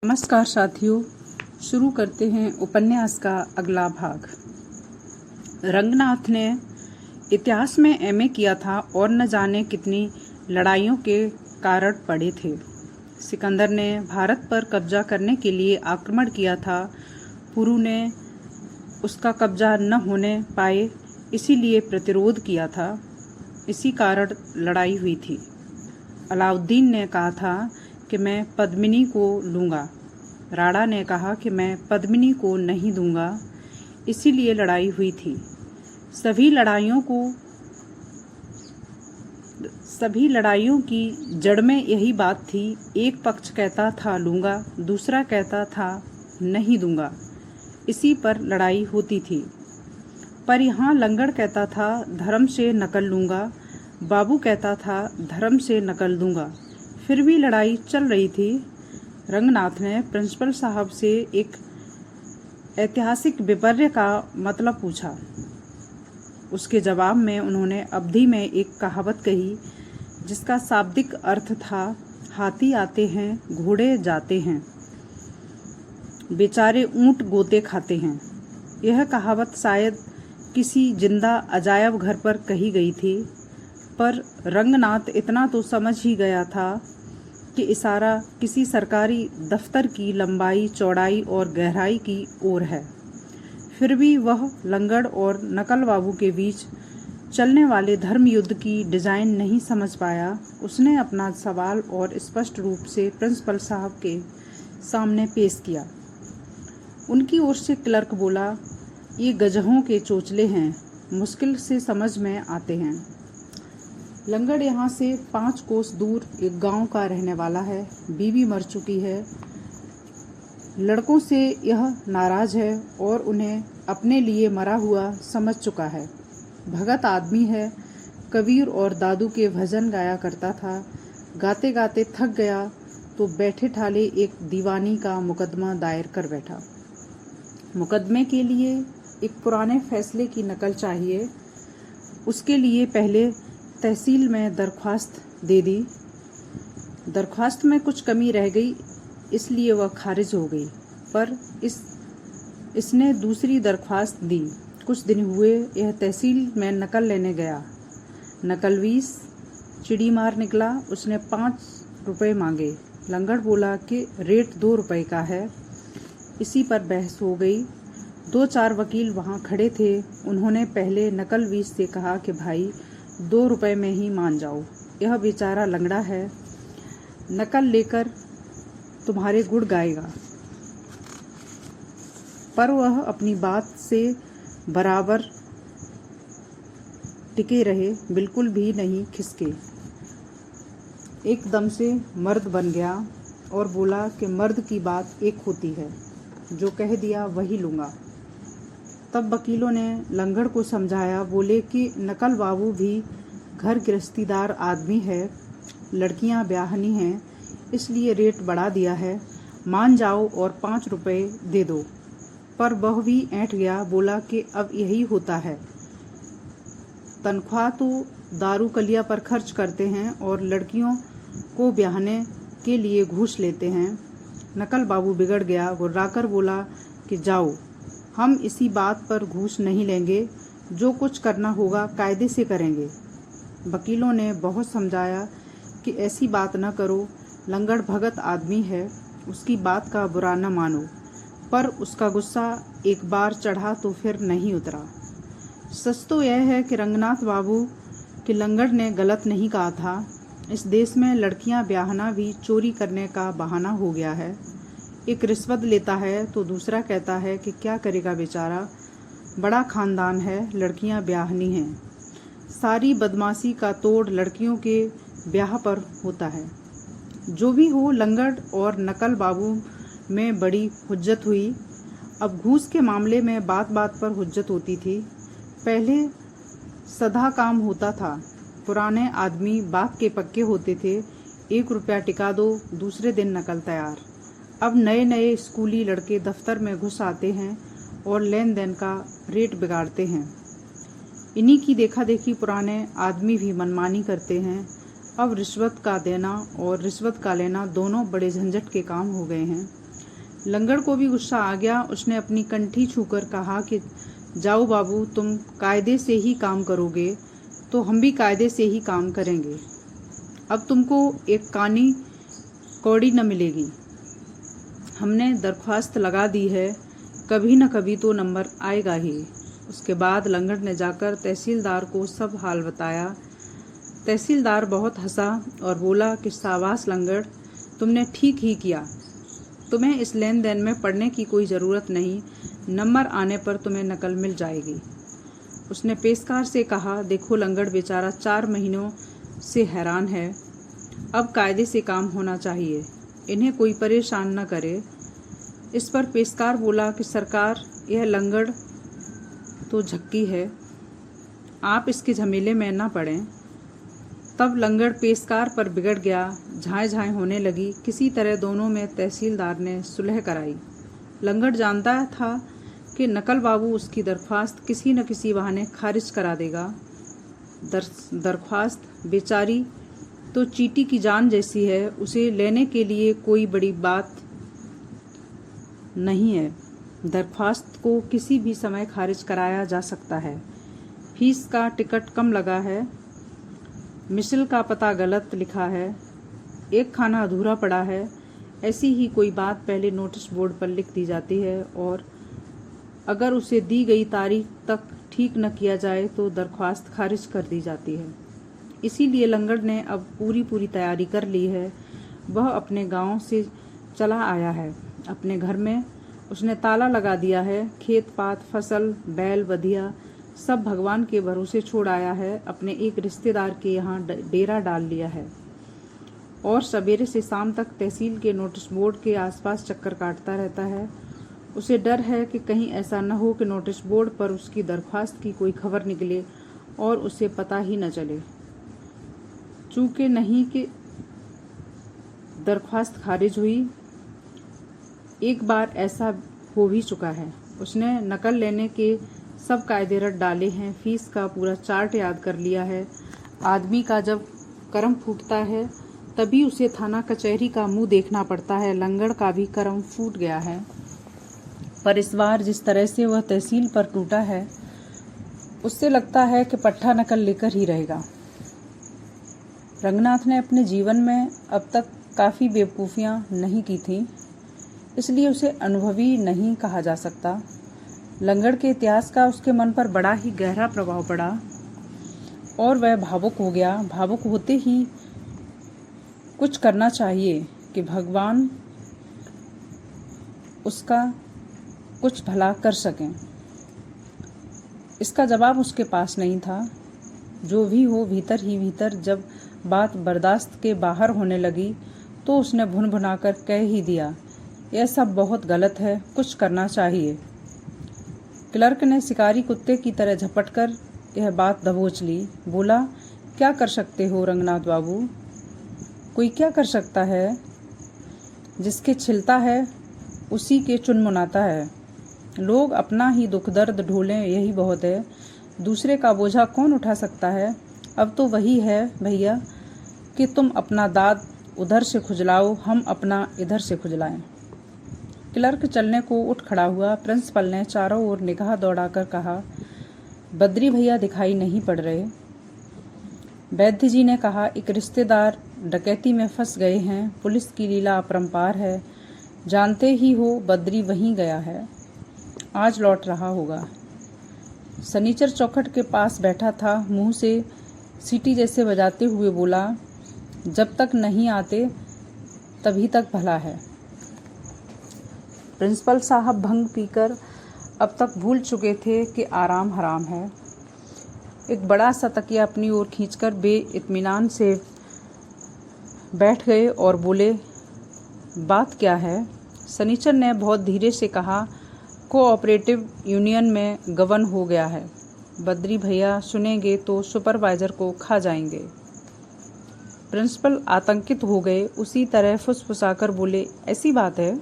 नमस्कार साथियों, शुरू करते हैं उपन्यास का अगला भाग। रंगनाथ ने इतिहास में एमए किया था और न जाने कितनी लड़ाइयों के कारण पड़े थे। सिकंदर ने भारत पर कब्जा करने के लिए आक्रमण किया था। पुरु ने उसका कब्जा न होने पाए, इसीलिए प्रतिरोध किया था। इसी कारण लड़ाई हुई थी। अलाउद्दीन ने कहा था कि मैं पद्मिनी को लूँगा। राणा ने कहा कि मैं पद्मिनी को नहीं दूंगा, इसीलिए लड़ाई हुई थी। सभी लड़ाइयों की जड़ में यही बात थी। एक पक्ष कहता था लूँगा, दूसरा कहता था नहीं दूंगा। इसी पर लड़ाई होती थी। पर यहाँ लंगड़ कहता था धर्म से नकल लूँगा, बाबू कहता था धर्म से नकल दूंगा। फिर भी लड़ाई चल रही थी। रंगनाथ ने प्रिंसिपल साहब से एक ऐतिहासिक विपर्य का मतलब पूछा। उसके जवाब में उन्होंने अवधि में एक कहावत कही, जिसका शाब्दिक अर्थ था हाथी आते हैं, घोड़े जाते हैं, बेचारे ऊंट गोते खाते हैं। यह कहावत शायद किसी जिंदा अजायब घर पर कही गई थी, पर रंगनाथ इतना तो समझ ही गया था कि इशारा किसी सरकारी दफ्तर की लंबाई, चौड़ाई और गहराई की ओर है। फिर भी वह लंगड़ और नकल बाबू के बीच चलने वाले धर्म युद्ध की डिजाइन नहीं समझ पाया। उसने अपना सवाल और स्पष्ट रूप से प्रिंसिपल साहब के सामने पेश किया। उनकी ओर से क्लर्क बोला, ये गजहों के चोचले हैं, मुश्किल से समझ में आते हैं। लंगड़ यहाँ से 5 कोस दूर एक गांव का रहने वाला है। बीवी मर चुकी है। लड़कों से यह नाराज है और उन्हें अपने लिए मरा हुआ समझ चुका है। भगत आदमी है। कबीर और दादू के भजन गाया करता था। गाते गाते थक गया तो बैठे ठाले एक दीवानी का मुकदमा दायर कर बैठा। मुकदमे के लिए एक पुराने फैसले की नकल चाहिए। उसके लिए पहले तहसील में दरख्वास्त दे दी। दरख्वास्त में कुछ कमी रह गई, इसलिए वह खारिज हो गई। पर इसने दूसरी दरख्वास्त दी। कुछ दिन हुए, यह तहसील में नकल लेने गया। नकलवीस चिड़ी मार निकला। उसने 5 रुपये मांगे। लंगड़ बोला कि रेट 2 रुपये का है। इसी पर बहस हो गई। 2-4 वकील वहाँ खड़े थे। उन्होंने पहले नकलवीस से कहा कि भाई 2 रुपये में ही मान जाओ, यह बेचारा लंगड़ा है, नकल लेकर तुम्हारे गुण गाएगा। पर वह अपनी बात से बराबर टिके रहे, बिल्कुल भी नहीं खिसके। एकदम से मर्द बन गया और बोला कि मर्द की बात एक होती है, जो कह दिया वही लूँगा। तब वकीलों ने लंगड़ को समझाया। बोले कि नकल बाबू भी घर गृहस्थीदार आदमी है, लड़कियां ब्याहनी हैं, इसलिए रेट बढ़ा दिया है, मान जाओ और 5 रुपये दे दो। पर वह भी ऐंठ गया। बोला कि अब यही होता है, तनख्वाह तो दारू कलिया पर खर्च करते हैं और लड़कियों को ब्याहने के लिए घूस लेते हैं। नकल बाबू बिगड़ गया। गुर्राकर बोला कि जाओ, हम इसी बात पर घूस नहीं लेंगे, जो कुछ करना होगा कायदे से करेंगे। वकीलों ने बहुत समझाया कि ऐसी बात न करो, लंगड़ भगत आदमी है, उसकी बात का बुरा न मानो। पर उसका गुस्सा एक बार चढ़ा तो फिर नहीं उतरा। सच तो यह है कि रंगनाथ बाबू कि लंगड़ ने गलत नहीं कहा था। इस देश में लड़कियां ब्याहना भी चोरी करने का बहाना हो गया है। एक रिश्वत लेता है तो दूसरा कहता है कि क्या करेगा बेचारा, बड़ा खानदान है, लड़कियां ब्याहनी हैं। सारी बदमाशी का तोड़ लड़कियों के ब्याह पर होता है। जो भी हो, लंगड़ और नकल बाबू में बड़ी हुज्जत हुई। अब घूस के मामले में बात बात पर हुज्जत होती थी। पहले सदा काम होता था। पुराने आदमी बात के पक्के होते थे। 1 रुपया टिका दो, दूसरे दिन नकल तैयार। अब नए नए स्कूली लड़के दफ्तर में घुस आते हैं और लेन देन का रेट बिगाड़ते हैं। इन्हीं की देखा देखी पुराने आदमी भी मनमानी करते हैं। अब रिश्वत का देना और रिश्वत का लेना दोनों बड़े झंझट के काम हो गए हैं। लंगड़ को भी गुस्सा आ गया। उसने अपनी कंठी छूकर कहा कि जाओ बाबू, तुम कायदे से ही काम करोगे तो हम भी कायदे से ही काम करेंगे। अब तुमको एक कानी कौड़ी न मिलेगी। हमने दरख्वास्त लगा दी है, कभी न कभी तो नंबर आएगा ही। उसके बाद लंगड़ ने जाकर तहसीलदार को सब हाल बताया। तहसीलदार बहुत हंसा और बोला कि शाबाश लंगड़, तुमने ठीक ही किया। तुम्हें इस लेन देन में पड़ने की कोई ज़रूरत नहीं, नंबर आने पर तुम्हें नकल मिल जाएगी। उसने पेशकार से कहा, देखो लंगड़ बेचारा 4 महीनों से हैरान है, अब कायदे से काम होना चाहिए, इन्हें कोई परेशान न करे। इस पर पेशकार बोला कि सरकार, यह लंगड़ तो झक्की है, आप इसके झमेले में न पड़ें। तब लंगड़ पेशकार पर बिगड़ गया, झाएं झाएं होने लगी। किसी तरह दोनों में तहसीलदार ने सुलह कराई। लंगड़ जानता था कि नकल बाबू उसकी दरख्वास्त किसी न किसी बहाने खारिज करा देगा। दरख्वास्त बेचारी तो चींटी की जान जैसी है, उसे लेने के लिए कोई बड़ी बात नहीं है। दरख्वास्त को किसी भी समय खारिज कराया जा सकता है। फीस का टिकट कम लगा है, मिसल का पता गलत लिखा है, एक खाना अधूरा पड़ा है, ऐसी ही कोई बात पहले नोटिस बोर्ड पर लिख दी जाती है और अगर उसे दी गई तारीख तक ठीक न किया जाए तो दरख्वास्त खारिज कर दी जाती है। इसीलिए लंगड़ ने अब पूरी तैयारी कर ली है। वह अपने गांव से चला आया है। अपने घर में उसने ताला लगा दिया है। खेत पात, फसल, बैल बधिया सब भगवान के भरोसे छोड़ आया है। अपने एक रिश्तेदार के यहाँ डेरा डाल लिया है और सवेरे से शाम तक तहसील के नोटिस बोर्ड के आसपास चक्कर काटता रहता है। उसे डर है कि कहीं ऐसा न हो कि नोटिस बोर्ड पर उसकी दरख्वास्त की कोई खबर निकले और उसे पता ही न चले। चूंकि नहीं कि दरख्वास्त खारिज हुई, एक बार ऐसा हो भी चुका है। उसने नकल लेने के सब कायदे रट डाले हैं, फीस का पूरा चार्ट याद कर लिया है। आदमी का जब कर्म फूटता है तभी उसे थाना कचहरी का मुंह देखना पड़ता है। लंगड़ का भी कर्म फूट गया है, पर इस बार जिस तरह से वह तहसील पर टूटा है उससे लगता है कि पट्टा नकल लेकर ही रहेगा। रंगनाथ ने अपने जीवन में अब तक काफ़ी बेवकूफ़ियाँ नहीं की थीं, इसलिए उसे अनुभवी नहीं कहा जा सकता। लंगड़ के इतिहास का उसके मन पर बड़ा ही गहरा प्रभाव पड़ा और वह भावुक हो गया। भावुक होते ही कुछ करना चाहिए कि भगवान उसका कुछ भला कर सकें। इसका जवाब उसके पास नहीं था। जो भी हो, भीतर ही भीतर जब बात बर्दाश्त के बाहर होने लगी तो उसने भुनभुनाकर कह ही दिया, यह सब बहुत गलत है, कुछ करना चाहिए। क्लर्क ने शिकारी कुत्ते की तरह झपटकर यह बात दबोच ली। बोला, क्या कर सकते हो रंगनाथ बाबू? कोई क्या कर सकता है? जिसके छिलता है उसी के चुनमुनाता है। लोग अपना ही दुख दर्द ढोलें, यही बहुत है। दूसरे का बोझा कौन उठा सकता है? अब तो वही है भैया कि तुम अपना दाद उधर से खुजलाओ, हम अपना इधर से खुजलाएं। क्लर्क चलने को उठ खड़ा हुआ। प्रिंसिपल ने चारों ओर निगाह दौड़ाकर कहा, बद्री भैया दिखाई नहीं पड़ रहे। वैद्य जी ने कहा, एक रिश्तेदार डकैती में फंस गए हैं, पुलिस की लीला अपरंपार है, जानते ही हो बद्री वहीं गया है, आज लौट रहा होगा। सनीचर चौखट के पास बैठा था, मुंह से सीटी जैसे बजाते हुए बोला, जब तक नहीं आते तभी तक भला है। प्रिंसिपल साहब भंग पीकर अब तक भूल चुके थे कि आराम हराम है। एक बड़ा सा तकिया अपनी ओर खींचकर बेइत्मीनान से बैठ गए और बोले, बात क्या है? सनीचर ने बहुत धीरे से कहा, कोऑपरेटिव यूनियन में गबन हो गया है। बद्री भैया सुनेंगे तो सुपरवाइजर को खा जाएंगे। प्रिंसिपल आतंकित हो गए। उसी तरह फुसफुसाकर बोले, ऐसी बात है?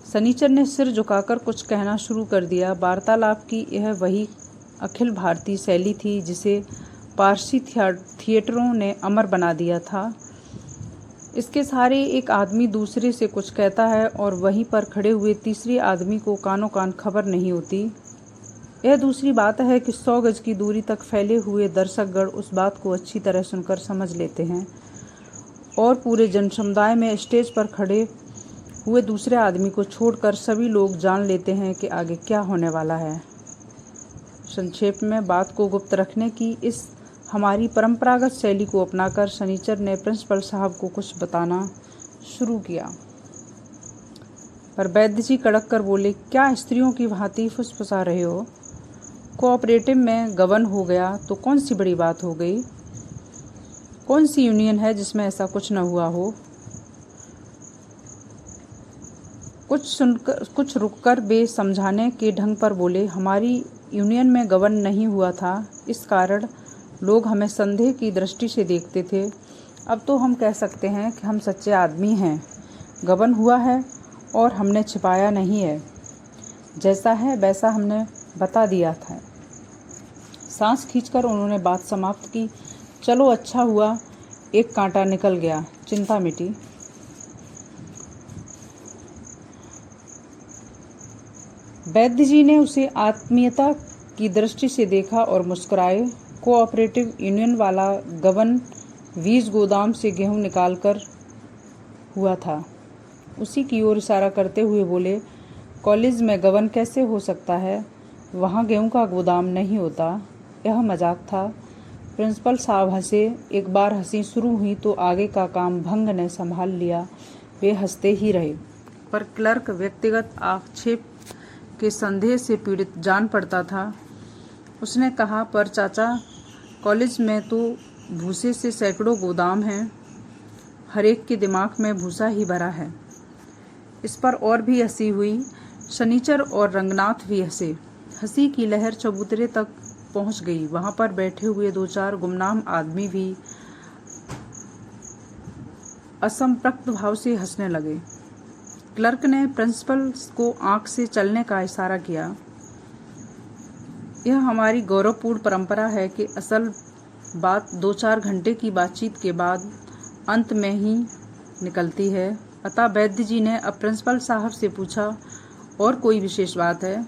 सनीचर ने सिर झुकाकर कुछ कहना शुरू कर दिया। वार्तालाप की यह वही अखिल भारतीय शैली थी जिसे पारसी थिएटरों ने अमर बना दिया था। इसके सहारे एक आदमी दूसरे से कुछ कहता है और वहीं पर खड़े हुए तीसरे आदमी को कानों कान खबर नहीं होती। यह दूसरी बात है कि 100 गज की दूरी तक फैले हुए दर्शकगण उस बात को अच्छी तरह सुनकर समझ लेते हैं और पूरे जनसमुदाय में स्टेज पर खड़े हुए दूसरे आदमी को छोड़कर सभी लोग जान लेते हैं कि आगे क्या होने वाला है। संक्षेप में बात को गुप्त रखने की इस हमारी परंपरागत शैली को अपनाकर शनिचर ने प्रिंसिपल साहब को कुछ बताना शुरू किया, पर वैद्य जी कड़क कर बोले, क्या स्त्रियों की भांति फुसफुसा रहे हो? कोऑपरेटिव में गबन हो गया तो कौन सी बड़ी बात हो गई? कौन सी यूनियन है जिसमें ऐसा कुछ न हुआ हो? कुछ रुककर वे समझाने के ढंग पर बोले, हमारी यूनियन में गबन नहीं हुआ था, इस कारण लोग हमें संदेह की दृष्टि से देखते थे। अब तो हम कह सकते हैं कि हम सच्चे आदमी हैं। गबन हुआ है और हमने छिपाया नहीं है। जैसा है वैसा हमने बता दिया था। सांस खींचकर उन्होंने बात समाप्त की। चलो अच्छा हुआ, एक कांटा निकल गया, चिंता मिटी। वैद्य जी ने उसे आत्मीयता की दृष्टि से देखा और मुस्कुराए। कोऑपरेटिव यूनियन वाला गबन बीज गोदाम से गेहूं निकालकर हुआ था। उसी की ओर इशारा करते हुए बोले, कॉलेज में गबन कैसे हो सकता है? वहाँ गेहूं का गोदाम नहीं होता। यह मजाक था। प्रिंसिपल साहब हंसे। एक बार हंसी शुरू हुई तो आगे का काम भंग ने संभाल लिया। वे हंसते ही रहे, पर क्लर्क व्यक्तिगत आक्षेप के संदेह से पीड़ित जान पड़ता था। उसने कहा, पर चाचा, कॉलेज में तो भूसे से सैकड़ों गोदाम हैं। हर एक के दिमाग में भूसा ही भरा है। इस पर और भी हंसी हुई। शनिचर और रंगनाथ भी हंसे। हंसी की लहर चबूतरे तक पहुंच गई। वहां पर बैठे हुए 2-4 गुमनाम आदमी भी असंप्रक्त भाव से हंसने लगे। क्लर्क ने प्रिंसिपल को आंख से चलने का इशारा किया। यह हमारी गौरवपूर्ण परंपरा है कि असल बात 2-4 घंटे की बातचीत के बाद अंत में ही निकलती है। अतः वैद्य जी ने अब प्रिंसिपल साहब से पूछा, और कोई विशेष बात है?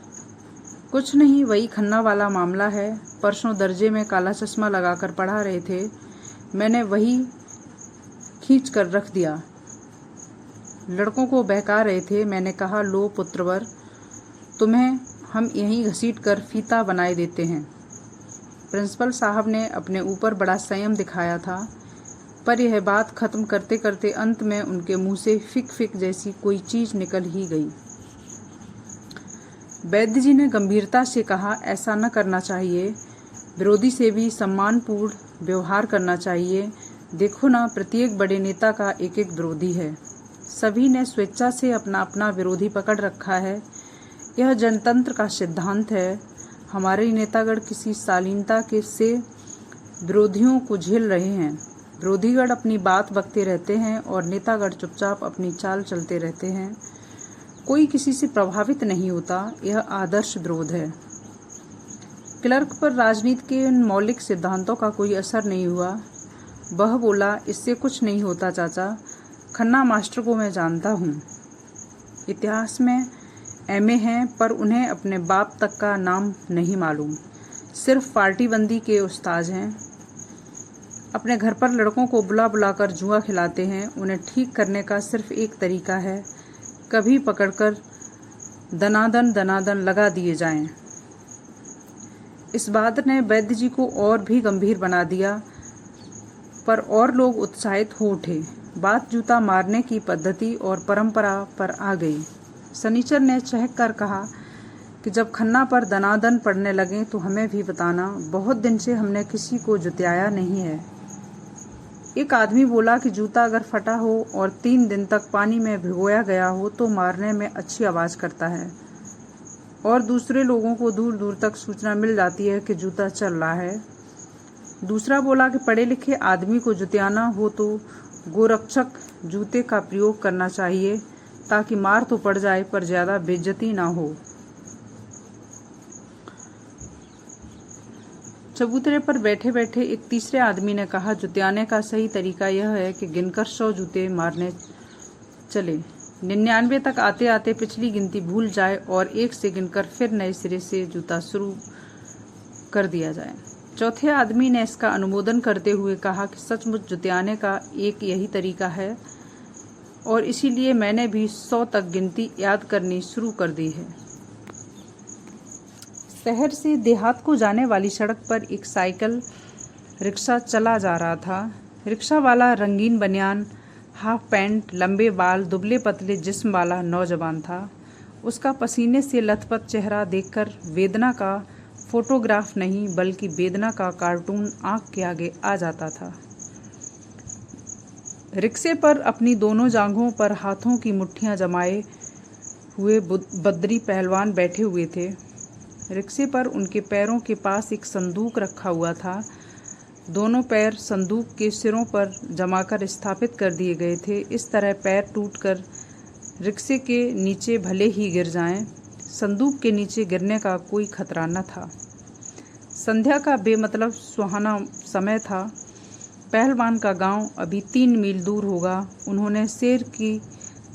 कुछ नहीं, वही खन्ना वाला मामला है। परसों दर्जे में काला चश्मा लगाकर पढ़ा रहे थे, मैंने वही खींच कर रख दिया। लड़कों को बहका रहे थे। मैंने कहा, लो पुत्रवर, तुम्हें हम यहीं घसीट कर फीता बनाए देते हैं। प्रिंसिपल साहब ने अपने ऊपर बड़ा संयम दिखाया था, पर यह बात खत्म करते करते अंत में उनके मुंह से फिक फिक जैसी कोई चीज निकल ही गई। वैद्य जी ने गंभीरता से कहा, ऐसा न करना चाहिए। विरोधी से भी सम्मानपूर्ण व्यवहार करना चाहिए। देखो ना, प्रत्येक बड़े नेता का एक एक विरोधी है। सभी ने स्वेच्छा से अपना अपना विरोधी पकड़ रखा है। यह जनतंत्र का सिद्धांत है। हमारे नेतागण किसी शालीनता के से विरोधियों को झेल रहे हैं। विरोधीगण अपनी बात बकते रहते हैं और नेतागण चुपचाप अपनी चाल चलते रहते हैं। कोई किसी से प्रभावित नहीं होता। यह आदर्श विरोध है। क्लर्क पर राजनीति के उन मौलिक सिद्धांतों का कोई असर नहीं हुआ। वह बोला, इससे कुछ नहीं होता चाचा। खन्ना मास्टर को मैं जानता हूँ। इतिहास में एमए हैं, पर उन्हें अपने बाप तक का नाम नहीं मालूम। सिर्फ पार्टीबंदी के उस्ताद हैं। अपने घर पर लड़कों को बुला बुलाकर जुआ खिलाते हैं। उन्हें ठीक करने का सिर्फ एक तरीका है, कभी पकड़कर दनादन लगा दिए जाएं। इस बात ने वैद्य जी को और भी गंभीर बना दिया, पर और लोग उत्साहित हो उठे। बात जूता मारने की पद्धति और परंपरा पर आ गई। शनिचर ने चहक कर कहा कि जब खन्ना पर दनादन पड़ने लगे तो हमें भी बताना। बहुत दिन से हमने किसी को जुतियाया नहीं है। एक आदमी बोला कि जूता अगर फटा हो और 3 दिन तक पानी में भिगोया गया हो तो मारने में अच्छी आवाज़ करता है, और दूसरे लोगों को दूर दूर तक सूचना मिल जाती है कि जूता चल रहा है। दूसरा बोला कि पढ़े लिखे आदमी को जुतियाना हो तो गोरक्षक जूते का प्रयोग करना चाहिए, ताकि मार तो पड़ जाए पर ज़्यादा बेइज्जती ना हो। चबूतरे पर बैठे बैठे एक तीसरे आदमी ने कहा, जुतियाने का सही तरीका यह है कि गिनकर 100 जूते मारने चले। 99 तक आते आते पिछली गिनती भूल जाए और 1 से गिनकर फिर नए सिरे से जूता शुरू कर दिया जाए। चौथे आदमी ने इसका अनुमोदन करते हुए कहा कि सचमुच जुतियाने का एक यही तरीका है और इसीलिए मैंने भी 100 तक गिनती याद करनी शुरू कर दी है। शहर से देहात को जाने वाली सड़क पर एक साइकिल रिक्शा चला जा रहा था। रिक्शा वाला रंगीन बनियान, हाफ पैंट, लंबे बाल, दुबले पतले जिस्म वाला नौजवान था। उसका पसीने से लथपथ चेहरा देखकर वेदना का फोटोग्राफ नहीं बल्कि वेदना का कार्टून आंख के आगे आ जाता था। रिक्शे पर अपनी दोनों जांघों पर हाथों की मुट्ठियां जमाए हुए बद्री पहलवान बैठे हुए थे। रिक्शे पर उनके पैरों के पास एक संदूक रखा हुआ था। दोनों पैर संदूक के सिरों पर जमाकर स्थापित कर दिए गए थे। इस तरह पैर टूटकर रिक्शे के नीचे भले ही गिर जाएं, संदूक के नीचे गिरने का कोई खतरा न था। संध्या का बेमतलब सुहाना समय था। पहलवान का गांव अभी 3 मील दूर होगा। उन्होंने शेर की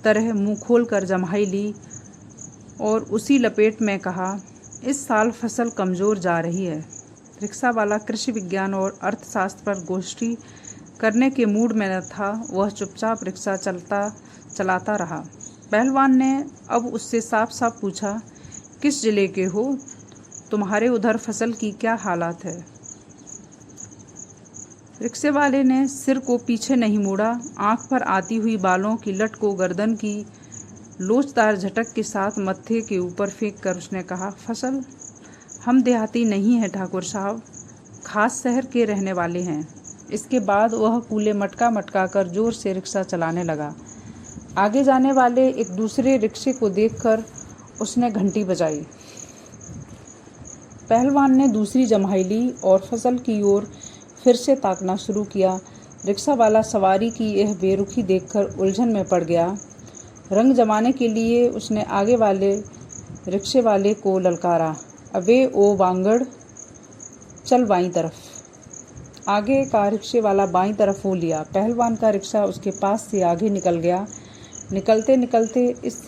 तरह मुंह खोलकर जम्हाई ली और उसी लपेट में कहा, इस साल फसल कमज़ोर जा रही है। रिक्शा वाला कृषि विज्ञान और अर्थशास्त्र पर गोष्ठी करने के मूड में न था। वह चुपचाप रिक्शा चलाता रहा। पहलवान ने अब उससे साफ साफ पूछा, किस जिले के हो? तुम्हारे उधर फसल की क्या हालत है? रिक्शे वाले ने सिर को पीछे नहीं मोड़ा। आंख पर आती हुई बालों की लट को गर्दन की लोचदार झटक के साथ मत्थे के ऊपर फेंक कर उसने कहा, फसल? हम देहाती नहीं हैं ठाकुर साहब, खास शहर के रहने वाले हैं। इसके बाद वह कूले मटका मटका कर जोर से रिक्शा चलाने लगा। आगे जाने वाले एक दूसरे रिक्शे को देखकर उसने घंटी बजाई। पहलवान ने दूसरी जम्हाई ली और फसल की ओर फिर से ताकना शुरू किया। रिक्शा वाला सवारी की यह बेरुखी देखकर उलझन में पड़ गया। रंग जमाने के लिए उसने आगे वाले रिक्शे वाले को ललकारा, अबे ओ बांगड़, चल बाईं तरफ। आगे का रिक्शे वाला बाईं तरफ हो लिया। पहलवान का रिक्शा उसके पास से आगे निकल गया। निकलते निकलते इस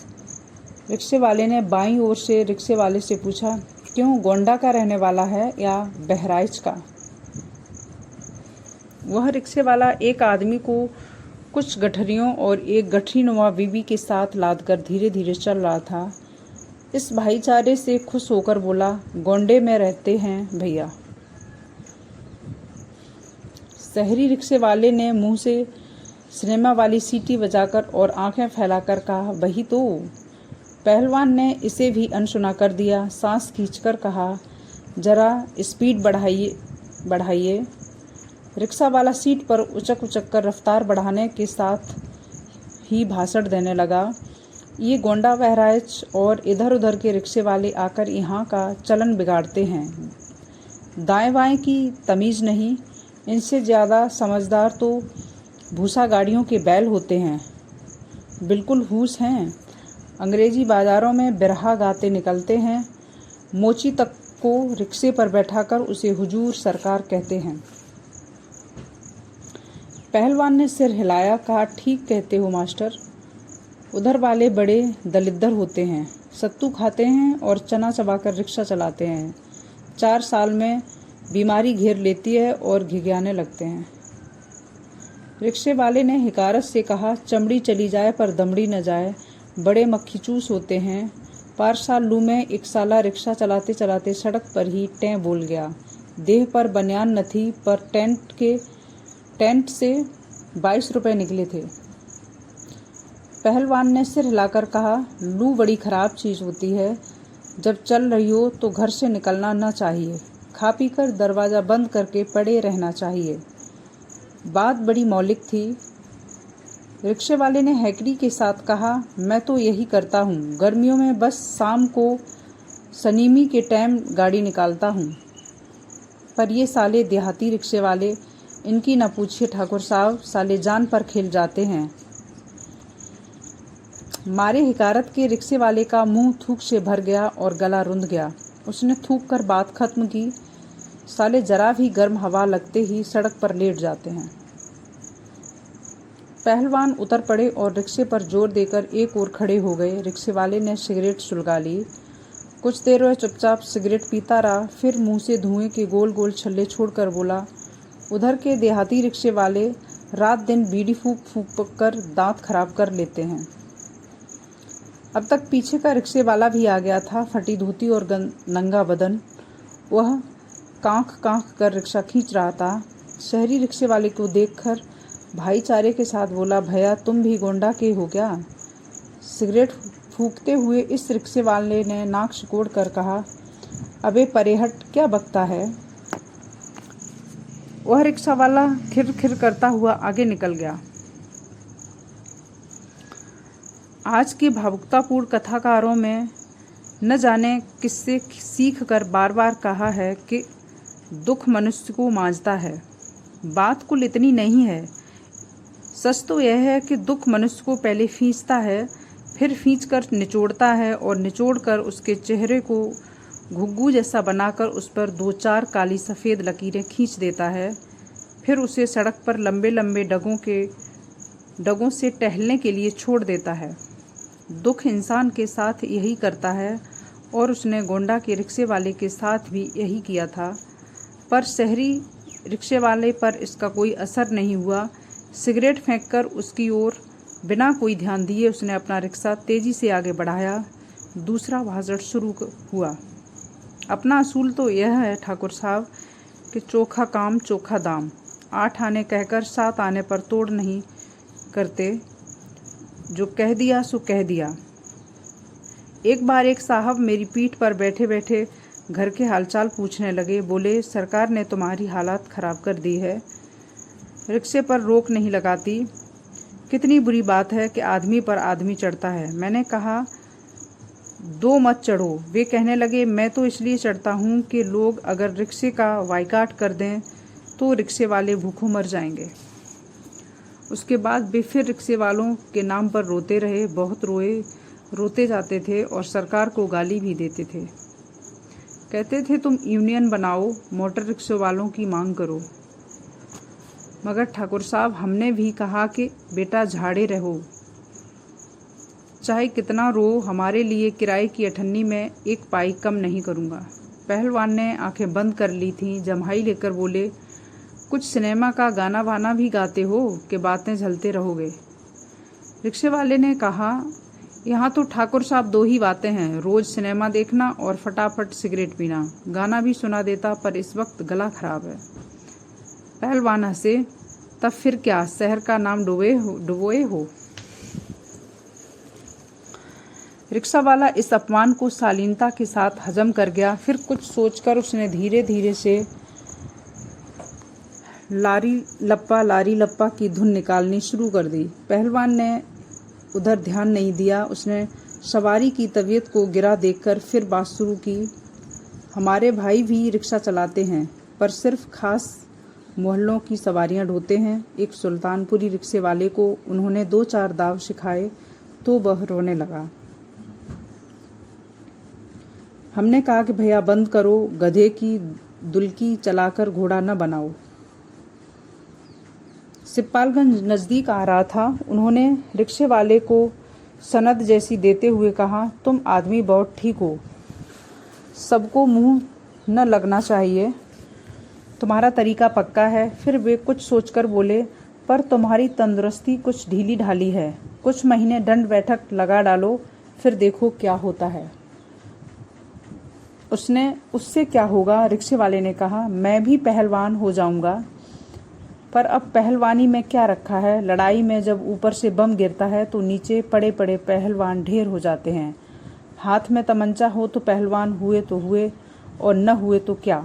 रिक्शे वाले ने बाईं ओर से रिक्शे वाले से पूछा, क्यों, गोंडा का रहने वाला है या बहराइच का? वह रिक्शे वाला एक आदमी को कुछ गठरियों और एक गठरीनुमा बीबी के साथ लादकर धीरे धीरे चल रहा था। इस भाईचारे से खुश होकर बोला, गोंडे में रहते हैं भैया। शहरी रिक्शे वाले ने मुंह से सिनेमा वाली सीटी बजाकर और आंखें फैलाकर कहा, वही तो। पहलवान ने इसे भी अनसुना कर दिया। सांस खींचकर कहा, जरा स्पीड बढ़ाइए। रिक्शा वाला सीट पर उचक उचक कर रफ्तार बढ़ाने के साथ ही भाषण देने लगा, ये गोंडा बहराइच और इधर उधर के रिक्शे वाले आकर यहाँ का चलन बिगाड़ते हैं। दाएं बाएं की तमीज़ नहीं। इनसे ज़्यादा समझदार तो भूसा गाड़ियों के बैल होते हैं। बिल्कुल हुस हैं। अंग्रेजी बाज़ारों में बिरहा गाते निकलते हैं। मोची तक को रिक्शे पर बैठाकर उसे हुजूर सरकार कहते हैं। पहलवान ने सिर हिलाया, कहा, ठीक कहते हो मास्टर। उधर वाले बड़े दलिद्दर होते हैं, सत्तू खाते हैं और चना चबाकर रिक्शा चलाते हैं। 4 साल में बीमारी घेर लेती है और घिघियाने लगते हैं। रिक्शे वाले ने हिकारत से कहा, चमड़ी चली जाए पर दमड़ी न जाए, बड़े मक्खीचूस होते हैं। पारसाल लू में एक साला रिक्शा चलाते चलाते सड़क पर ही टें बोल गया। देह पर बनियान न थी पर टेंट से 22 रुपए निकले थे। पहलवान ने सिर हिलाकर कहा, लू बड़ी खराब चीज़ होती है। जब चल रही हो तो घर से निकलना न चाहिए। खा पी कर दरवाज़ा बंद करके पड़े रहना चाहिए। बात बड़ी मौलिक थी। रिक्शे वाले ने हैकड़ी के साथ कहा, मैं तो यही करता हूँ। गर्मियों में बस शाम को सनीमी के टाइम गाड़ी निकालता हूँ। पर ये साले देहाती रिक्शे वाले, इनकी न पूछिए ठाकुर साहब, साले जान पर खेल जाते हैं। मारे हिकारत के रिक्शे वाले का मुंह थूक से भर गया और गला रुंध गया। उसने थूक कर बात खत्म की। साले जरा भी गर्म हवा लगते ही सड़क पर लेट जाते हैं। पहलवान उतर पड़े और रिक्शे पर जोर देकर एक ओर खड़े हो गए। रिक्शे वाले ने सिगरेट सुलगा ली। कुछ देर वह चुपचाप सिगरेट पीता रहा, फिर मुंह से धुएं के गोल गोल छल्ले छोड़कर बोला, उधर के देहाती रिक्शे वाले रात दिन बीड़ी फूंक फूंक कर दांत खराब कर लेते हैं। अब तक पीछे का रिक्शे वाला भी आ गया था, फटी धोती और नंगा बदन। वह कांख कांख कर रिक्शा खींच रहा था। शहरी रिक्शे वाले को देखकर भाईचारे के साथ बोला, भैया तुम भी गोंडा के हो क्या? सिगरेट फूंकते हुए इस रिक्शे वाले ने नाक सिकोड़ कर कहा, अबे परे हट, क्या बकता है? वह रिक्शा वाला खिर खिर करता हुआ आगे निकल गया। आज के भावुकतापूर्ण कथाकारों में न जाने किससे सीख कर बार बार कहा है कि दुख मनुष्य को मांझता है। बात कुल इतनी नहीं है। सच तो यह है कि दुख मनुष्य को पहले खींचता है, फिर खींच कर निचोड़ता है और निचोड़ कर उसके चेहरे को घुग्गू जैसा बनाकर उस पर दो चार काली सफ़ेद लकीरें खींच देता है। फिर उसे सड़क पर लंबे लंबे डगों से टहलने के लिए छोड़ देता है। दुख इंसान के साथ यही करता है और उसने गोंडा के रिक्शे वाले के साथ भी यही किया था, पर शहरी रिक्शे वाले पर इसका कोई असर नहीं हुआ। सिगरेट फेंककर उसकी ओर बिना कोई ध्यान दिए उसने अपना रिक्शा तेजी से आगे बढ़ाया। दूसरा भाषण शुरू हुआ। अपना असूल तो यह है ठाकुर साहब कि चोखा काम चोखा दाम। 8 आने कहकर 7 आने पर तोड़ नहीं करते। जो कह दिया सो कह दिया। एक बार एक साहब मेरी पीठ पर बैठे बैठे घर के हालचाल पूछने लगे। बोले, सरकार ने तुम्हारी हालत खराब कर दी है, रिक्शे पर रोक नहीं लगाती। कितनी बुरी बात है कि आदमी पर आदमी चढ़ता है। मैंने कहा, दो मत चढ़ो। वे कहने लगे, मैं तो इसलिए चढ़ता हूँ कि लोग अगर रिक्शे का बाइकाट कर दें तो रिक्शे वाले भूखों मर जाएंगे। उसके बाद वे फिर रिक्शे वालों के नाम पर रोते रहे। बहुत रोते जाते थे और सरकार को गाली भी देते थे। कहते थे, तुम यूनियन बनाओ, मोटर रिक्शे वालों की मांग करो। मगर ठाकुर साहब, हमने भी कहा कि बेटा झाड़े रहो, चाहे कितना रो, हमारे लिए किराए की अठन्नी में एक पाई कम नहीं करूँगा। पहलवान ने आंखें बंद कर ली थीं। जम्हाई लेकर बोले, कुछ सिनेमा का गाना वाना भी गाते हो कि बातें झलते रहोगे? रिक्शे वाले ने कहा, यहाँ तो ठाकुर साहब 2 ही बातें हैं, रोज सिनेमा देखना और फटाफट सिगरेट पीना। गाना भी सुना देता पर इस वक्त गला खराब है। पहलवान हंसे, तब फिर क्या, शहर का नाम डुबोए हो? रिक्शा वाला इस अपमान को शालीनता के साथ हजम कर गया। फिर कुछ सोचकर उसने धीरे धीरे से लारी लप्पा की धुन निकालनी शुरू कर दी। पहलवान ने उधर ध्यान नहीं दिया। उसने सवारी की तबीयत को गिरा देखकर फिर बात शुरू की। हमारे भाई भी रिक्शा चलाते हैं, पर सिर्फ खास मोहल्लों की सवारियां ढोते हैं। एक सुल्तानपुरी रिक्शे वाले को उन्होंने 2-4 दाव सिखाए तो वह रोने लगा। हमने कहा कि भैया बंद करो, गधे की दुल्की चलाकर घोड़ा न बनाओ। सिपालगंज नज़दीक आ रहा था। उन्होंने रिक्शे वाले को सनद जैसी देते हुए कहा, तुम आदमी बहुत ठीक हो, सबको मुंह न लगना चाहिए, तुम्हारा तरीका पक्का है। फिर वे कुछ सोचकर बोले, पर तुम्हारी तंदुरुस्ती कुछ ढीली ढाली है, कुछ महीने दंड बैठक लगा डालो, फिर देखो क्या होता है। उससे क्या होगा? रिक्शे वाले ने कहा, मैं भी पहलवान हो जाऊंगा, पर अब पहलवानी में क्या रखा है? लड़ाई में जब ऊपर से बम गिरता है तो नीचे पड़े पड़े पहलवान ढेर हो जाते हैं। हाथ में तमंचा हो तो पहलवान हुए तो हुए और न हुए तो क्या।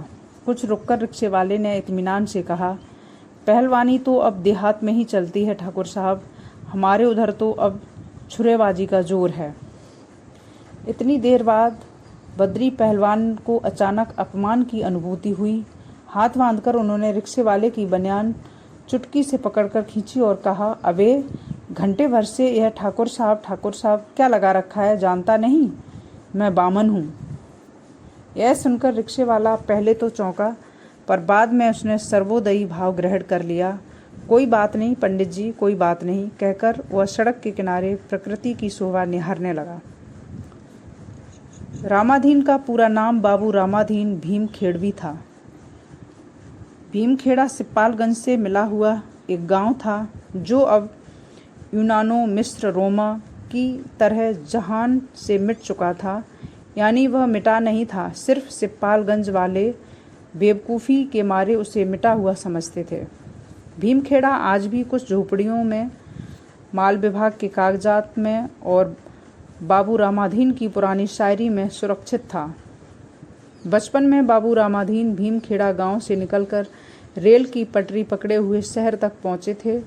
कुछ रुककर रिक्शे वाले ने इत्मीनान से कहा, पहलवानी तो अब देहात में ही चलती है ठाकुर साहब, हमारे उधर तो अब छुरेबाजी का जोर है। इतनी देर बाद बद्री पहलवान को अचानक अपमान की अनुभूति हुई। हाथ बांधकर उन्होंने रिक्शे वाले की बनियान चुटकी से पकड़कर खींची और कहा, अबे घंटे भर से यह ठाकुर साहब क्या लगा रखा है, जानता नहीं मैं बामन हूँ। यह सुनकर रिक्शे वाला पहले तो चौंका, पर बाद में उसने सर्वोदयी भाव ग्रहण कर लिया। कोई बात नहीं पंडित जी, कोई बात नहीं, कहकर वह सड़क के किनारे प्रकृति की शोभा निहारने लगा। रामाधीन का पूरा नाम बाबू रामाधीन भीमखेड़वी था। भीमखेड़ा सिपालगंज से मिला हुआ एक गांव था, जो अब यूनानो मिस्र रोमा की तरह जहान से मिट चुका था। यानी वह मिटा नहीं था, सिर्फ सिपालगंज वाले बेवकूफ़ी के मारे उसे मिटा हुआ समझते थे। भीमखेड़ा आज भी कुछ झोपड़ियों में, माल विभाग के कागजात में और बाबू रामाधीन की पुरानी शायरी में सुरक्षित था। बचपन में बाबू रामाधीन भीमखेड़ा गांव से निकलकर रेल की पटरी पकड़े हुए शहर तक पहुंचे थे।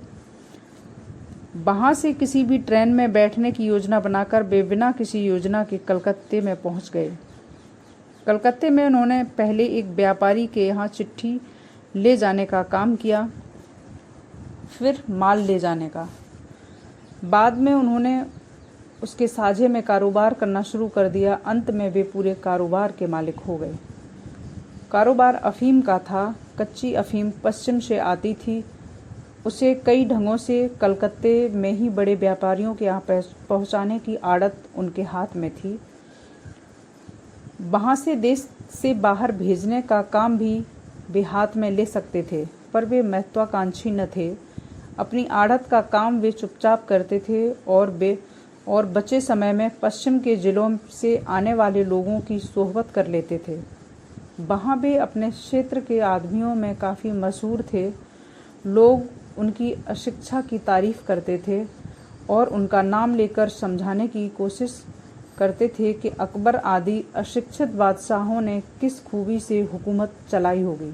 वहां से किसी भी ट्रेन में बैठने की योजना बनाकर वे बिना किसी योजना के कलकत्ते में पहुंच गए। कलकत्ते में उन्होंने पहले एक व्यापारी के यहाँ चिट्ठी ले जाने का काम किया, फिर माल ले जाने का। बाद में उन्होंने उसके साझे में कारोबार करना शुरू कर दिया। अंत में वे पूरे कारोबार के मालिक हो गए। कारोबार अफीम का था। कच्ची अफीम पश्चिम से आती थी। उसे कई ढंगों से कलकत्ते में ही बड़े व्यापारियों के यहाँ पहुँचाने की आदत उनके हाथ में थी। वहाँ से देश से बाहर भेजने का काम भी वे हाथ में ले सकते थे, पर वे महत्वाकांक्षी न थे। अपनी आड़त का काम वे चुपचाप करते थे और बचे समय में पश्चिम के जिलों से आने वाले लोगों की सोहबत कर लेते थे। वहाँ वे अपने क्षेत्र के आदमियों में काफ़ी मशहूर थे। लोग उनकी अशिक्षा की तारीफ करते थे और उनका नाम लेकर समझाने की कोशिश करते थे कि अकबर आदि अशिक्षित बादशाहों ने किस खूबी से हुकूमत चलाई होगी।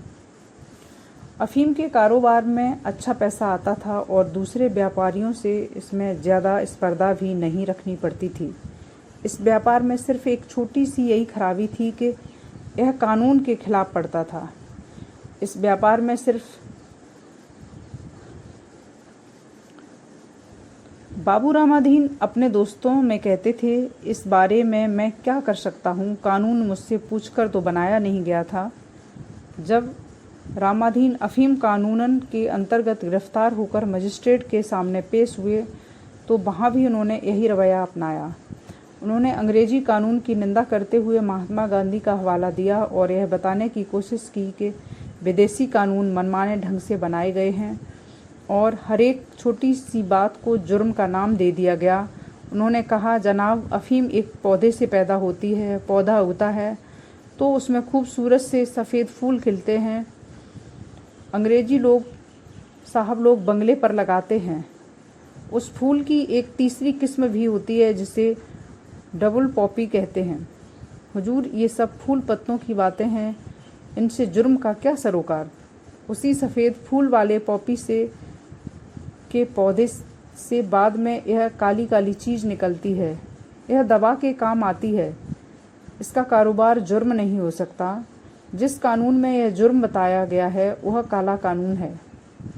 अफीम के कारोबार में अच्छा पैसा आता था और दूसरे व्यापारियों से इसमें ज़्यादा स्पर्धा भी नहीं रखनी पड़ती थी। इस व्यापार में सिर्फ एक छोटी सी यही खराबी थी कि यह कानून के खिलाफ पड़ता था। इस व्यापार में सिर्फ बाबू रामाधीन अपने दोस्तों में कहते थे, इस बारे में मैं क्या कर सकता हूँ, कानून मुझसे पूछकर तो बनाया नहीं गया था। जब रामाधीन अफीम कानूनन के अंतर्गत गिरफ्तार होकर मजिस्ट्रेट के सामने पेश हुए तो वहाँ भी उन्होंने यही रवैया अपनाया। उन्होंने अंग्रेजी कानून की निंदा करते हुए महात्मा गांधी का हवाला दिया और यह बताने की कोशिश की कि विदेशी कानून मनमाने ढंग से बनाए गए हैं और हर एक छोटी सी बात को जुर्म का नाम दे दिया गया। उन्होंने कहा, जनाब, अफीम एक पौधे से पैदा होती है। पौधा उगता है तो उसमें खूबसूरत से सफ़ेद फूल खिलते हैं। अंग्रेजी साहब लोग बंगले पर लगाते हैं। उस फूल की एक तीसरी किस्म भी होती है जिसे डबल पॉपी कहते हैं। हुजूर, ये सब फूल पत्तों की बातें हैं, इनसे जुर्म का क्या सरोकार। उसी सफ़ेद फूल वाले पॉपी के पौधे से बाद में यह काली काली चीज़ निकलती है। यह दवा के काम आती है। इसका कारोबार जुर्म नहीं हो सकता। जिस कानून में यह जुर्म बताया गया है वह काला कानून है।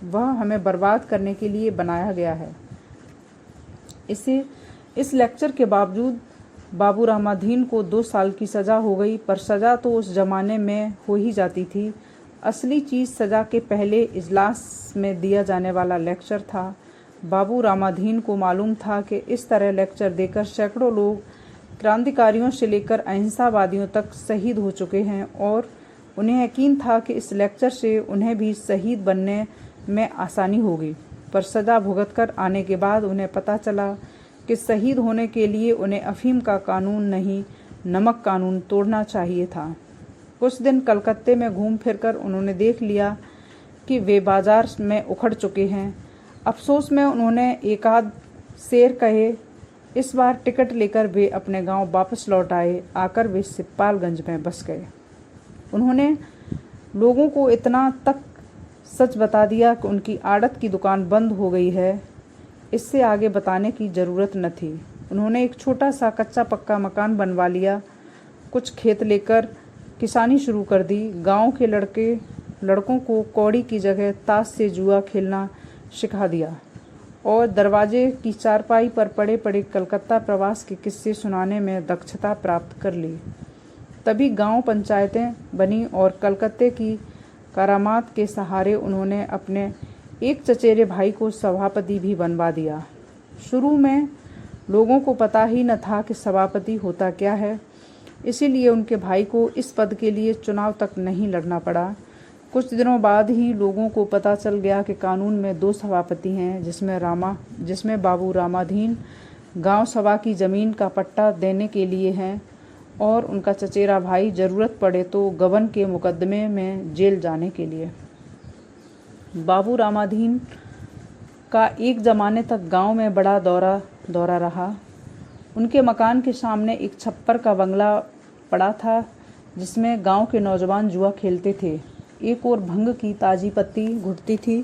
वह हमें बर्बाद करने के लिए बनाया गया है। इस लेक्चर के बावजूद बाबू रामाधीन को 2 साल की सज़ा हो गई, पर सज़ा तो उस ज़माने में हो ही जाती थी। असली चीज़ सज़ा के पहले इजलास में दिया जाने वाला लेक्चर था। बाबू रामाधीन को मालूम था कि इस तरह लेक्चर देकर सैकड़ों लोग क्रांतिकारियों से लेकर अहिंसावादियों तक शहीद हो चुके हैं और उन्हें यकीन था कि इस लेक्चर से उन्हें भी शहीद बनने में आसानी होगी। पर सज़ा भुगतकर आने के बाद उन्हें पता चला कि शहीद होने के लिए उन्हें अफीम का कानून नहीं, नमक कानून तोड़ना चाहिए था। कुछ दिन कलकत्ते में घूम फिरकर उन्होंने देख लिया कि वे बाजार में उखड़ चुके हैं। अफसोस में उन्होंने एकाध शेर कहे। इस बार टिकट लेकर वे अपने गांव वापस लौट आए। आकर वे सिपालगंज में बस गए। उन्होंने लोगों को इतना तक सच बता दिया कि उनकी आड़त की दुकान बंद हो गई है। इससे आगे बताने की ज़रूरत न थी। उन्होंने एक छोटा सा कच्चा पक्का मकान बनवा लिया। कुछ खेत लेकर किसानी शुरू कर दी। गांव के लड़कों को कौड़ी की जगह ताश से जुआ खेलना सिखा दिया और दरवाजे की चारपाई पर पड़े पड़े कलकत्ता प्रवास के किस्से सुनाने में दक्षता प्राप्त कर ली। तभी गांव पंचायतें बनी और कलकत्ते की करामात के सहारे उन्होंने अपने एक चचेरे भाई को सभापति भी बनवा दिया। शुरू में लोगों को पता ही न था कि सभापति होता क्या है, इसीलिए उनके भाई को इस पद के लिए चुनाव तक नहीं लड़ना पड़ा। कुछ दिनों बाद ही लोगों को पता चल गया कि कानून में 2 सभापति हैं, जिसमें बाबू रामाधीन गांव सभा की ज़मीन का पट्टा देने के लिए हैं और उनका चचेरा भाई ज़रूरत पड़े तो गबन के मुकदमे में जेल जाने के लिए। बाबू रामाधीन का एक ज़माने तक गांव में बड़ा दौरा रहा। उनके मकान के सामने एक छप्पर का बंगला पड़ा था, जिसमें गांव के नौजवान जुआ खेलते थे। एक और भंग की ताज़ी पत्ती घुटती थी।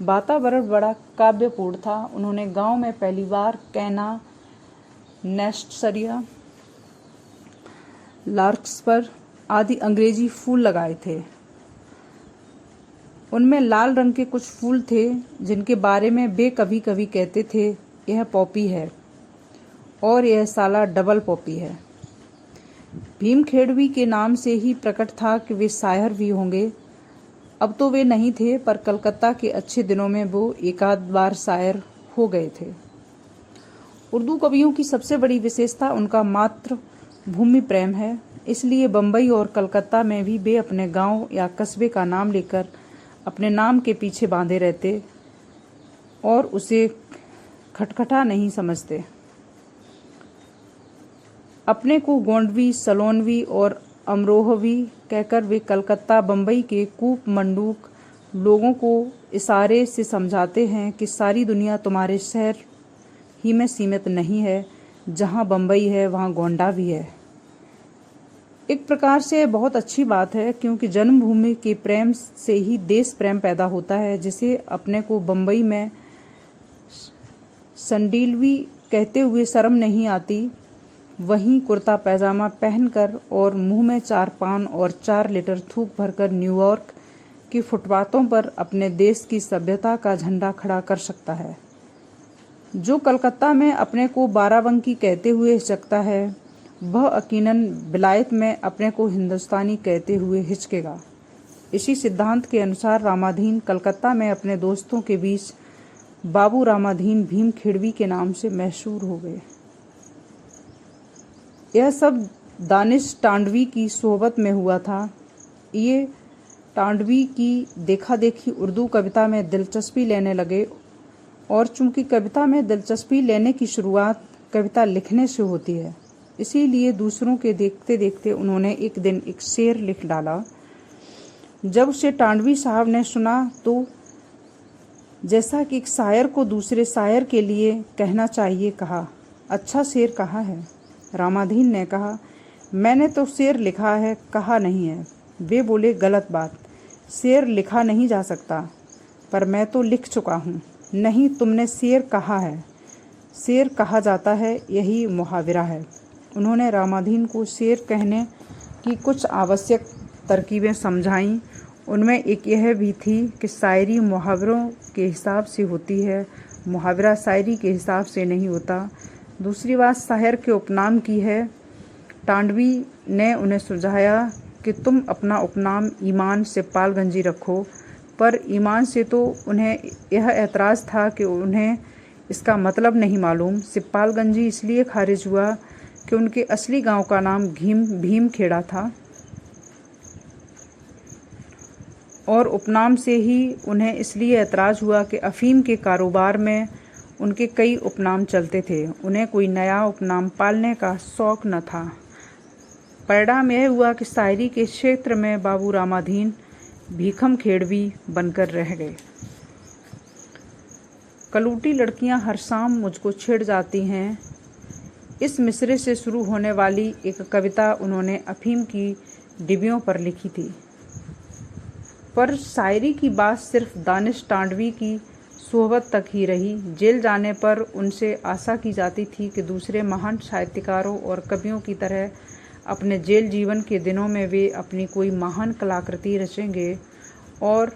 वातावरण बड़ा काव्यपूर्ण था। उन्होंने गांव में पहली बार कैना, नेस्टसरिया, लार्क्सपर आदि अंग्रेजी फूल लगाए थे। उनमें लाल रंग के कुछ फूल थे, जिनके बारे में वे कभी कभी कहते थे, यह पॉपी है और यह साला डबल पॉपी है। भीमखेड़वी के नाम से ही प्रकट था कि वे शायर भी होंगे। अब तो वे नहीं थे, पर कलकत्ता के अच्छे दिनों में वो एकाध बार शायर हो गए थे। उर्दू कवियों की सबसे बड़ी विशेषता उनका मातृभूमि प्रेम है। इसलिए बम्बई और कलकत्ता में भी वे अपने गांव या कस्बे का नाम लेकर अपने नाम के पीछे बांधे रहते और उसे खटखटा नहीं समझते। अपने को गोंडवी, सलोनवी और अमरोहवी कहकर वे कलकत्ता, बम्बई के कूप मंडूक लोगों को इशारे से समझाते हैं कि सारी दुनिया तुम्हारे शहर ही में सीमित नहीं है। जहाँ बम्बई है वहाँ गोंडा भी है। एक प्रकार से बहुत अच्छी बात है, क्योंकि जन्मभूमि के प्रेम से ही देश प्रेम पैदा होता है। जिसे अपने को बम्बई में संडीलवी कहते हुए शर्म नहीं आती, वहीं कुर्ता पैजामा पहनकर और मुंह में 4 पान और 4 लीटर थूक भरकर न्यूयॉर्क की फुटपाथों पर अपने देश की सभ्यता का झंडा खड़ा कर सकता है। जो कलकत्ता में अपने को बाराबंकी कहते हुए हिचकता है, वह यकीनन विलायत में अपने को हिंदुस्तानी कहते हुए हिचकेगा। इसी सिद्धांत के अनुसार रामाधीन कलकत्ता में अपने दोस्तों के बीच बाबू रामाधीन भीमखेड़वी के नाम से मशहूर हो गए। यह सब दानिश टांडवी की सोहबत में हुआ था। ये टांडवी की देखा देखी उर्दू कविता में दिलचस्पी लेने लगे, और चूंकि कविता में दिलचस्पी लेने की शुरुआत कविता लिखने से होती है, इसीलिए दूसरों के देखते देखते उन्होंने एक दिन एक शेर लिख डाला। जब उसे टांडवी साहब ने सुना तो जैसा कि एक शायर को दूसरे शायर के लिए कहना चाहिए, कहा, अच्छा शेर कहा है। रामाधीन ने कहा, मैंने तो शेर लिखा है, कहा नहीं है। वे बोले, गलत बात, शेर लिखा नहीं जा सकता, पर मैं तो लिख चुका हूँ। नहीं, तुमने शेर कहा है, शेर कहा जाता है, यही मुहावरा है। उन्होंने रामाधीन को शेर कहने की कुछ आवश्यक तरकीबें समझाईं। उनमें एक यह भी थी कि शायरी मुहावरों के हिसाब से होती है, मुहावरा शायरी के हिसाब से नहीं होता। दूसरी बात शायर के उपनाम की है। टांडवी ने उन्हें सुझाया कि तुम अपना उपनाम ईमान सिपालगंजी रखो, पर ईमान से तो उन्हें यह एतराज़ था कि उन्हें इसका मतलब नहीं मालूम। सिपालगंजी इसलिए खारिज हुआ कि उनके असली गांव का नाम भीमखेड़ा था, और उपनाम से ही उन्हें इसलिए एतराज़ हुआ कि अफीम के कारोबार में उनके कई उपनाम चलते थे। उन्हें कोई नया उपनाम पालने का शौक न था। परिणाम यह हुआ कि शायरी के क्षेत्र में बाबू रामाधीन भीखमखेड़वी बनकर रह गए। कलूटी लड़कियां हर शाम मुझको छेड़ जाती हैं, इस मिसरे से शुरू होने वाली एक कविता उन्होंने अफीम की डिबियों पर लिखी थी। पर शायरी की बात सिर्फ दानिश टांडवी की सोहबत तक ही रही। जेल जाने पर उनसे आशा की जाती थी कि दूसरे महान साहित्यकारों और कवियों की तरह अपने जेल जीवन के दिनों में वे अपनी कोई महान कलाकृति रचेंगे और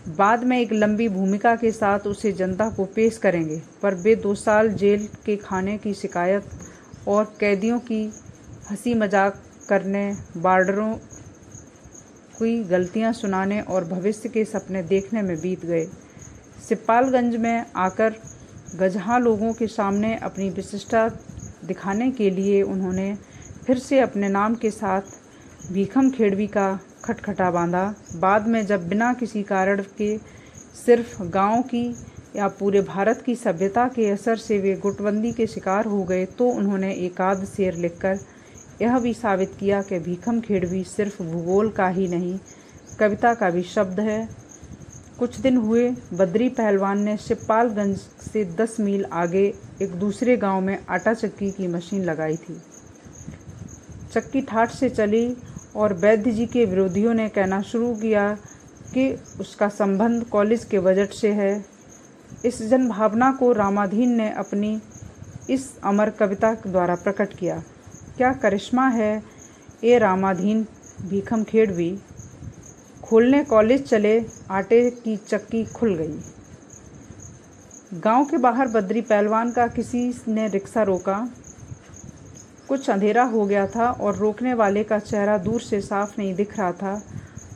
बाद में एक लंबी भूमिका के साथ उसे जनता को पेश करेंगे। पर वे 2 साल जेल के खाने की शिकायत और कैदियों की हंसी मजाक करने, वार्डरों कोई गलतियां सुनाने और भविष्य के सपने देखने में बीत गए। सिपालगंज में आकर गजहाँ लोगों के सामने अपनी विशिष्टता दिखाने के लिए उन्होंने फिर से अपने नाम के साथ भीखम खेड़वी का खटखटा बांधा। बाद में जब बिना किसी कारण के सिर्फ गांव की या पूरे भारत की सभ्यता के असर से वे गुटबंदी के शिकार हो गए, तो उन्होंने एकाध शेर लिखकर यह भी साबित किया कि भीखम खेड़वी सिर्फ भूगोल का ही नहीं, कविता का भी शब्द है। कुछ दिन हुए, बद्री पहलवान ने सिपालगंज से 10 मील आगे एक दूसरे गांव में आटा चक्की की मशीन लगाई थी। चक्की ठाठ से चली और वैद्य जी के विरोधियों ने कहना शुरू किया कि उसका संबंध कॉलेज के बजट से है। इस जनभावना को रामाधीन ने अपनी इस अमर कविता द्वारा प्रकट किया। क्या करिश्मा है ये रामाधीन भीखम खेड़वी। खोलने कॉलेज चले, आटे की चक्की खुल गई। गांव के बाहर बद्री पहलवान का किसी ने रिक्शा रोका। कुछ अंधेरा हो गया था और रोकने वाले का चेहरा दूर से साफ नहीं दिख रहा था।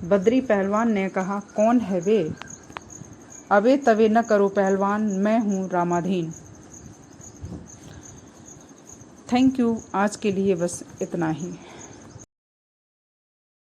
बद्री पहलवान ने कहा, कौन है वे? अबे तबे न करो पहलवान, मैं हूँ रामाधीन। Thank you. आज के लिए बस इतना ही।